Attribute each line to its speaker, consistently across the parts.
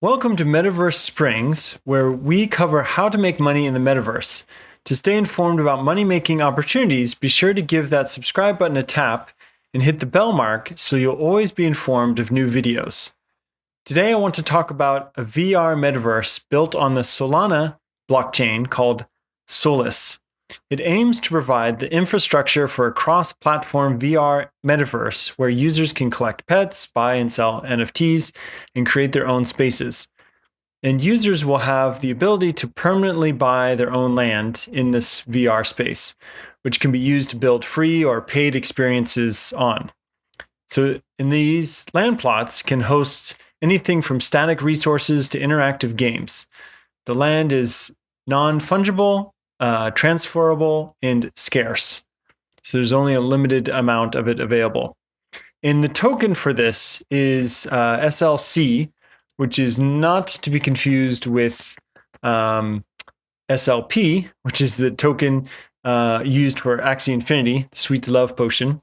Speaker 1: Welcome to Metaverse Springs, where we cover how to make money in the metaverse. To stay informed about money making opportunities, be sure to give that subscribe button a tap and hit the bell mark so you'll always be informed of new videos. Today, I want to talk about a VR metaverse built on the Solana blockchain called Solice. It aims to provide the infrastructure for a cross platform VR metaverse where users can collect pets, buy and sell NFTs, and create their own spaces. And users will have the ability to permanently buy their own land in this VR space, which can be used to build free or paid experiences on. So, in these land plots can host anything from static resources to interactive games. The land is non-fungible, transferable, and scarce. So there's only a limited amount of it available. And the token for this is SLC, which is not to be confused with SLP, which is the token used for Axie Infinity, Sweet Love Potion.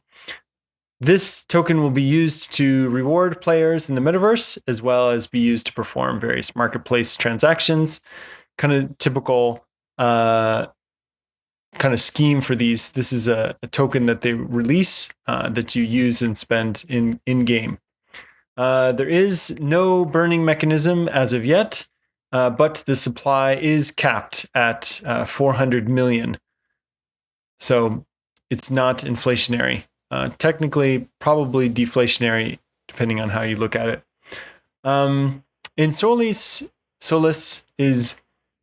Speaker 1: This token will be used to reward players in the metaverse, as well as be used to perform various marketplace transactions. Kind of typical kind of scheme for these. This is a token that they release that you use and spend in game. There is no burning mechanism as of yet, but the supply is capped at 400 million. So it's not inflationary. Technically, probably deflationary, depending on how you look at it. In Solus is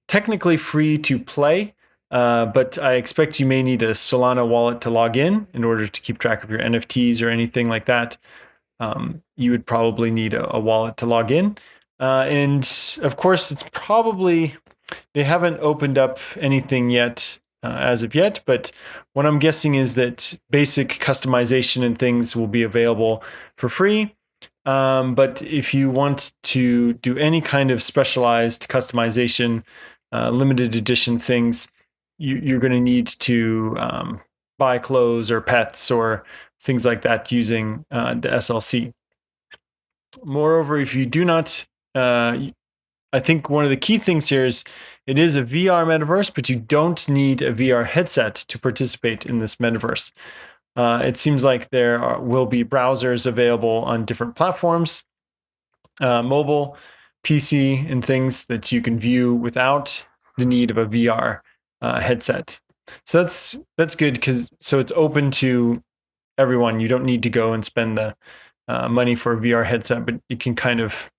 Speaker 1: technically free to play, but I expect you may need a Solana wallet to log in order to keep track of your NFTs or anything like that. You would probably need a wallet to log in. And of course, it's probably, they haven't opened up anything yet as of yet, but what I'm guessing is that basic customization and things will be available for free. But if you want to do any kind of specialized customization, limited edition things, you're going to need to buy clothes or pets or things like that using the SLC. Moreover, if you do not, I think one of the key things here is it is a VR metaverse, but you don't need a VR headset to participate in this metaverse. It seems like there will be browsers available on different platforms, mobile, PC, and things that you can view without the need of a VR headset. So that's good because it's open to everyone. You don't need to go and spend the money for a VR headset, but it can kind of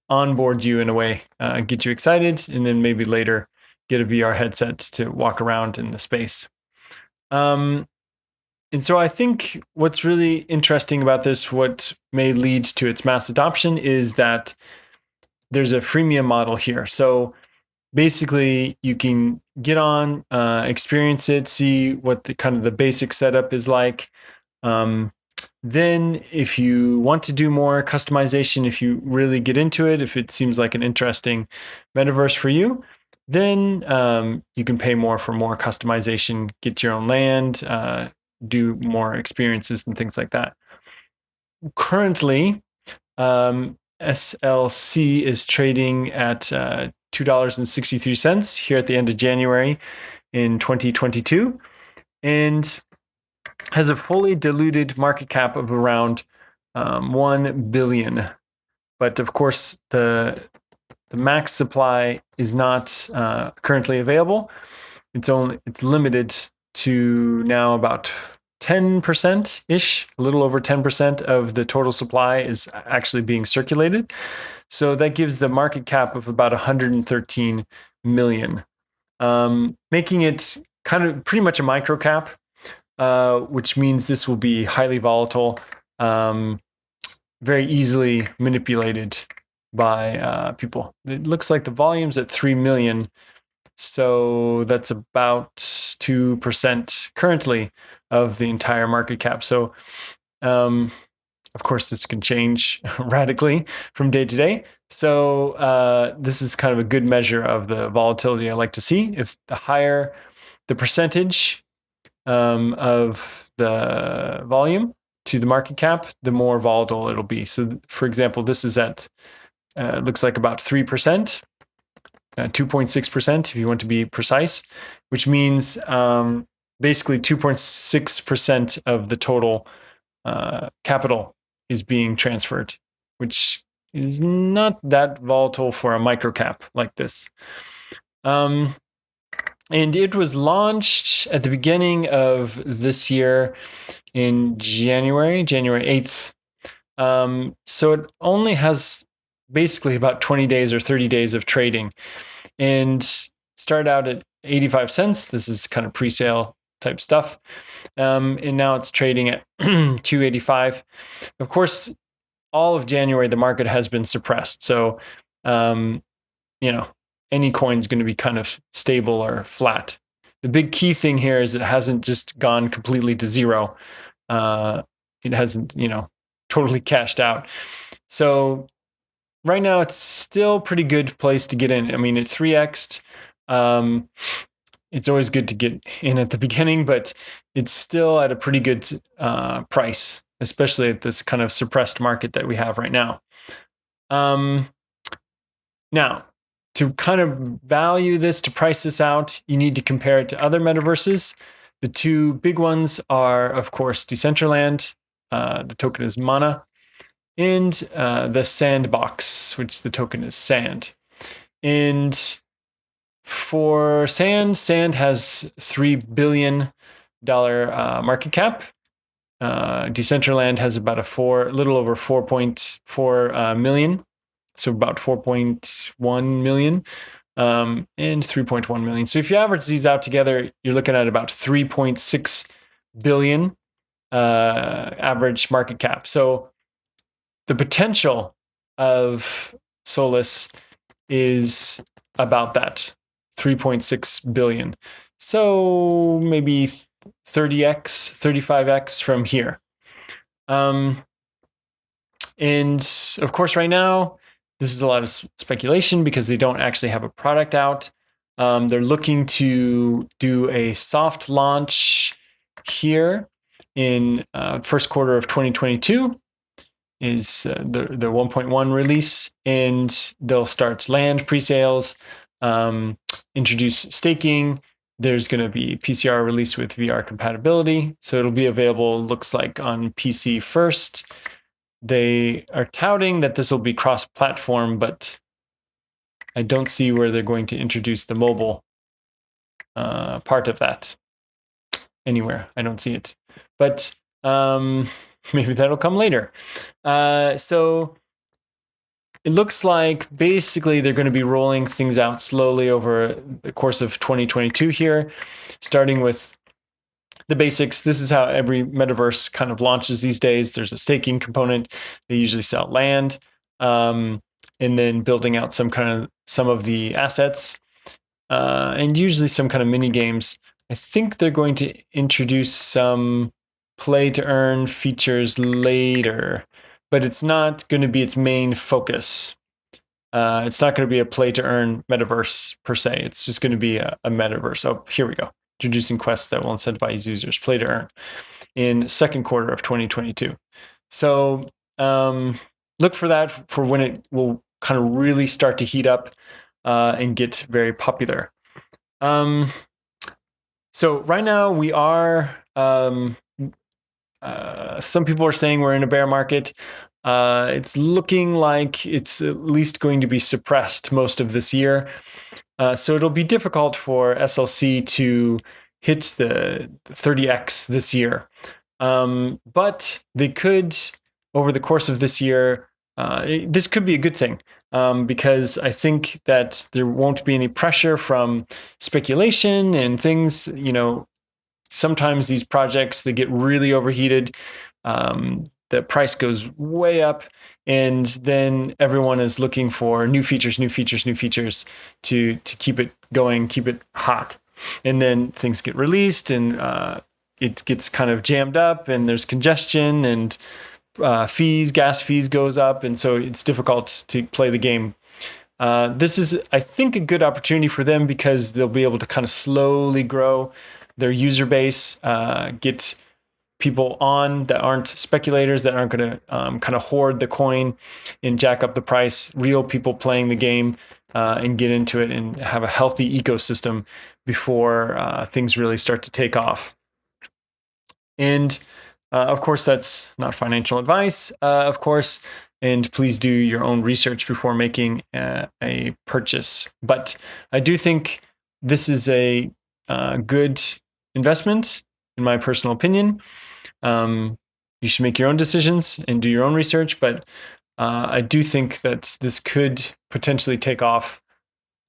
Speaker 1: onboard you in a way, get you excited, and then maybe later get a VR headset to walk around in the space. And so I think what's really interesting about this, what may lead to its mass adoption, is that there's a freemium model here. So basically, you can get on, experience it, see what the kind of the basic setup is like. Then if you want to do more customization, if you really get into it, if it seems like an interesting metaverse for you, then you can pay more for more customization, get your own land, do more experiences and things like that. Currently, SLC is trading at $2.63 here at the end of January in 2022, and has a fully diluted market cap of around 1 billion. But of course, the max supply is not currently available. It's limited to now about 10%-ish, a little over 10% of the total supply is actually being circulated. So that gives the market cap of about 113 million, making it kind of pretty much a micro cap, which means this will be highly volatile, very easily manipulated by people. It looks like the volume's at 3 million. So that's about 2% currently of the entire market cap. So, of course, this can change radically from day to day. So this is kind of a good measure of the volatility I like to see. If the higher the percentage of the volume to the market cap, the more volatile it'll be. So, for example, this is at looks like about 3%, 2.6% if you want to be precise, which means basically 2.6% of the total capital is being transferred, which is not that volatile for a microcap like this. And it was launched at the beginning of this year in January 8th. So it only has basically about 20 days or 30 days of trading, and started out at 85 cents. This is kind of pre-sale type stuff. And now it's trading at 285. Of course, all of January, the market has been suppressed. So, any coin is going to be kind of stable or flat. The big key thing here is it hasn't just gone completely to zero. It hasn't, totally cashed out. So right now, it's still a pretty good place to get in. I mean, it's 3x'd. It's always good to get in at the beginning, but it's still at a pretty good price, especially at this kind of suppressed market that we have right now. Now, to kind of value this, to price this out, you need to compare it to other metaverses. The two big ones are, of course, Decentraland, the token is Mana, and the Sandbox, which the token is Sand. And for Sand has $3 billion market cap. Decentraland has about a little over 4.4 million, so about 4.1 million, and 3.1 million. So if you average these out together, you're looking at about 3.6 billion average market cap. So the potential of Solus is about that, 3.6 billion. So maybe 30x, 35x from here. And of course, right now, this is a lot of speculation because they don't actually have a product out. They're looking to do a soft launch here in first quarter of 2022 is the 1.1 release, and they'll start land pre-sales, introduce staking. There's going to be PCR release with VR compatibility. So it'll be available, looks like, on PC first. They are touting that this will be cross-platform, but I don't see where they're going to introduce the mobile part of that anywhere. I don't see it. But maybe that'll come later. So it looks like basically they're going to be rolling things out slowly over the course of 2022 here, starting with the basics. This is how every metaverse kind of launches these days. There's a staking component. They usually sell land, and then building out some of the assets, and usually some kind of mini games. I think they're going to introduce some play to earn features later, but it's not going to be its main focus. It's not going to be a play to earn metaverse per se. It's just going to be a metaverse. Oh, here we go. Introducing quests that will incentivize users, play to earn, in second quarter of 2022. So look for that for when it will kind of really start to heat up and get very popular. So right now we are, some people are saying we're in a bear market. It's looking like it's at least going to be suppressed most of this year. So it'll be difficult for SLC to hit the 30x this year. But they could, over the course of this year, this could be a good thing, because I think that there won't be any pressure from speculation and things. Sometimes these projects, they get really overheated. The price goes way up, and then everyone is looking for new features to keep it going, keep it hot. And then things get released, and it gets kind of jammed up, and there's congestion, and gas fees goes up, and so it's difficult to play the game. This is, I think, a good opportunity for them because they'll be able to kind of slowly grow their user base, get people on that aren't speculators, that aren't going to kind of hoard the coin and jack up the price. Real people playing the game and get into it and have a healthy ecosystem before things really start to take off. And of course, that's not financial advice, of course. And please do your own research before making a purchase. But I do think this is a good investment, in my personal opinion. You should make your own decisions and do your own research. But I do think that this could potentially take off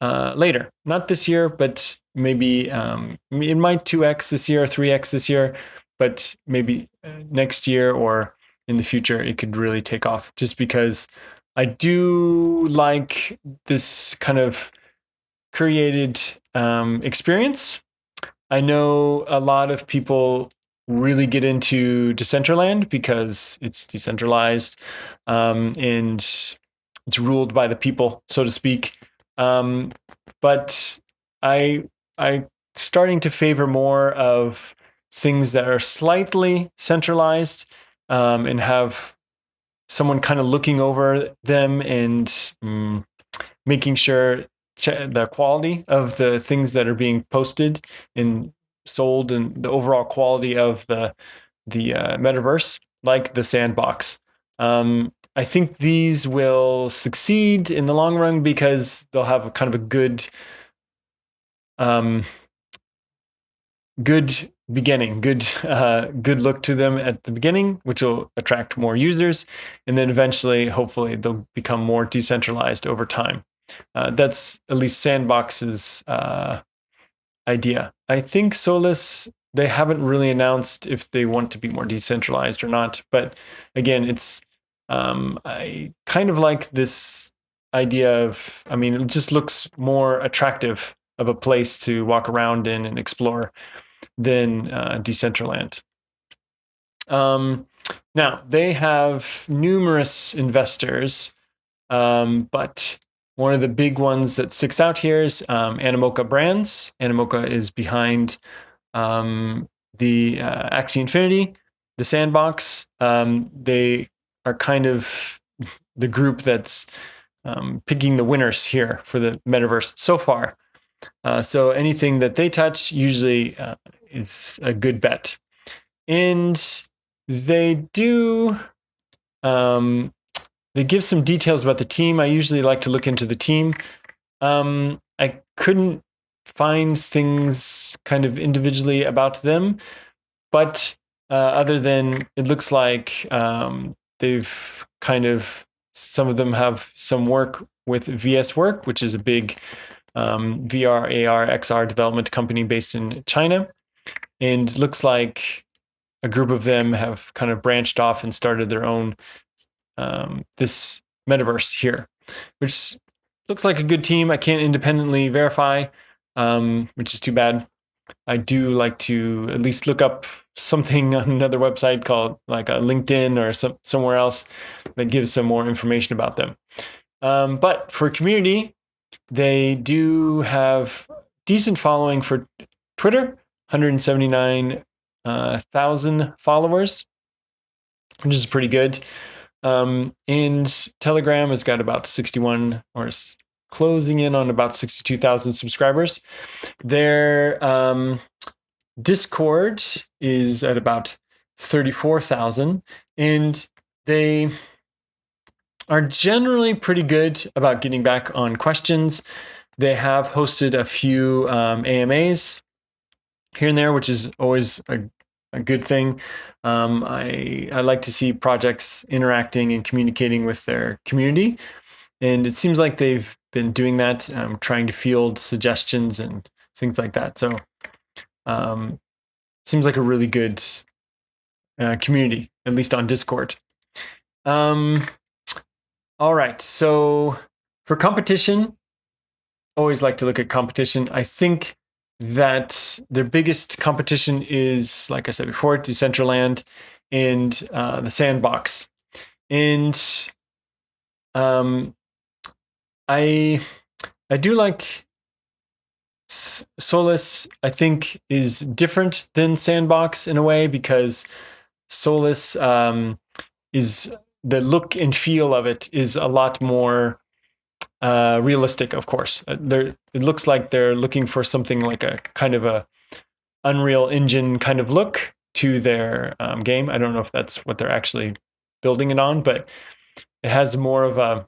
Speaker 1: later. Not this year, but maybe it might 2x this year or 3x this year. But maybe next year or in the future, it could really take off, just because I do like this kind of created experience. I know a lot of people really get into Decentraland because it's decentralized and it's ruled by the people, so to speak. But I starting to favor more of things that are slightly centralized and have someone kind of looking over them and making sure the quality of the things that are being posted and sold and the overall quality of the metaverse, like the sandbox. I think these will succeed in the long run because they'll have a kind of a good beginning, good look to them at the beginning, which will attract more users, and then eventually, hopefully, they'll become more decentralized over time. That's at least Sandbox's idea. I think Solus, they haven't really announced if they want to be more decentralized or not. But again, it's I kind of like this idea of, I mean, it just looks more attractive of a place to walk around in and explore than Decentraland. Now, they have numerous investors, but one of the big ones that sticks out here is Animoca Brands. Animoca is behind the Axie Infinity, the Sandbox. They are kind of the group that's picking the winners here for the metaverse so far. So anything that they touch usually is a good bet. And they do, they give some details about the team. I usually like to look into the team. I couldn't find things kind of individually about them, but other than it looks like they've kind of, some of them have some work with VS Work, which is a big VR, AR, XR development company based in China. And looks like a group of them have kind of branched off and started their own this metaverse here, which looks like a good team. I can't independently verify, which is too bad. I do like to at least look up something on another website called like a LinkedIn or somewhere else that gives some more information about them. But for community, they do have decent following for Twitter, 179,000 followers, which is pretty good. And Telegram has got about 61 or closing in on about 62,000 subscribers. Their Discord is at about 34,000, and they are generally pretty good about getting back on questions. They have hosted a few AMAs here and there, which is always a good thing. I like to see projects interacting and communicating with their community. And it seems like they've been doing that, trying to field suggestions and things like that. So seems like a really good community, at least on Discord. All right, so for competition, always like to look at competition. I think that their biggest competition is, like I said before, Decentraland and the Sandbox. And I do like Solus. I think is different than Sandbox in a way because Solus is the look and feel of it is a lot more realistic, of course. It looks like they're looking for something like a kind of a Unreal Engine kind of look to their game. I don't know if that's what they're actually building it on, but it has more of a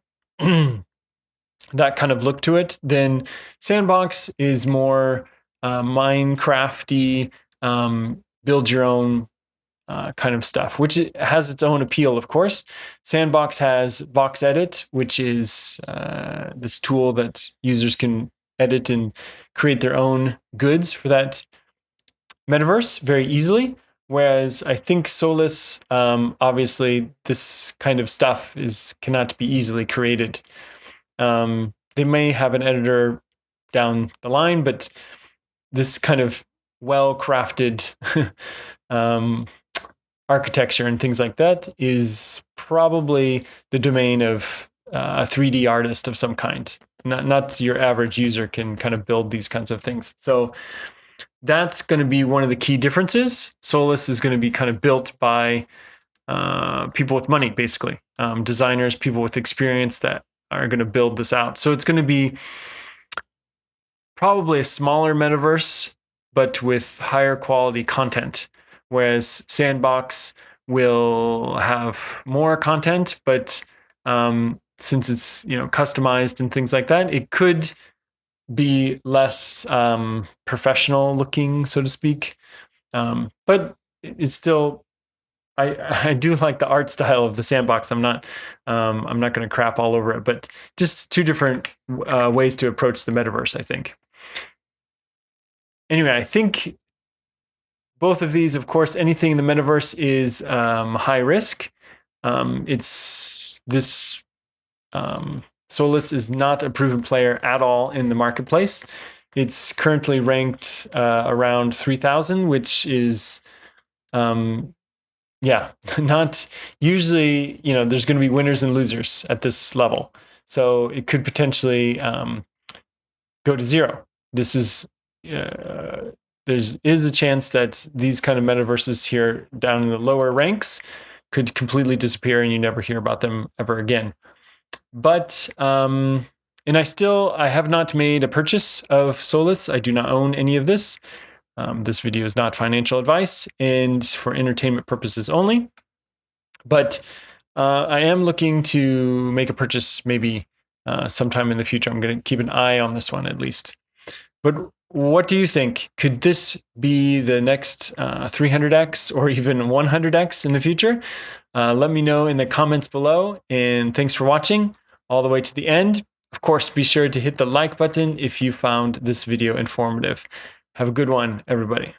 Speaker 1: that kind of look to it. Then Sandbox is more Minecrafty, build your own kind of stuff, which has its own appeal, of course. Sandbox has Box Edit, which is this tool that users can edit and create their own goods for that metaverse very easily. Whereas I think Solus, obviously, this kind of stuff cannot be easily created. They may have an editor down the line, but this kind of well-crafted architecture and things like that is probably the domain of a 3D artist of some kind. Not your average user can kind of build these kinds of things. So that's going to be one of the key differences. Solus is going to be kind of built by people with money, basically, designers, people with experience that are going to build this out. So it's going to be probably a smaller metaverse, but with higher quality content. Whereas Sandbox will have more content, but since it's customized and things like that, it could be less professional looking, so to speak. But it's still, I do like the art style of the Sandbox. I'm not going to crap all over it, but just two different ways to approach the metaverse, I think. Anyway, I think both of these, of course, anything in the metaverse is high risk. It's this Solus is not a proven player at all in the marketplace. It's currently ranked around 3,000, which is, not usually, there's going to be winners and losers at this level. So it could potentially go to zero. This is, there is a chance that these kind of metaverses here down in the lower ranks could completely disappear and you never hear about them ever again. But and I have not made a purchase of Solus. I do not own any of this. This video is not financial advice and for entertainment purposes only. But I am looking to make a purchase maybe sometime in the future. I'm going to keep an eye on this one at least. But what do you think? Could this be the next 300x or even 100x in the future? Let me know in the comments below. And thanks for watching all the way to the end. Of course, be sure to hit the like button if you found this video informative. Have a good one, everybody.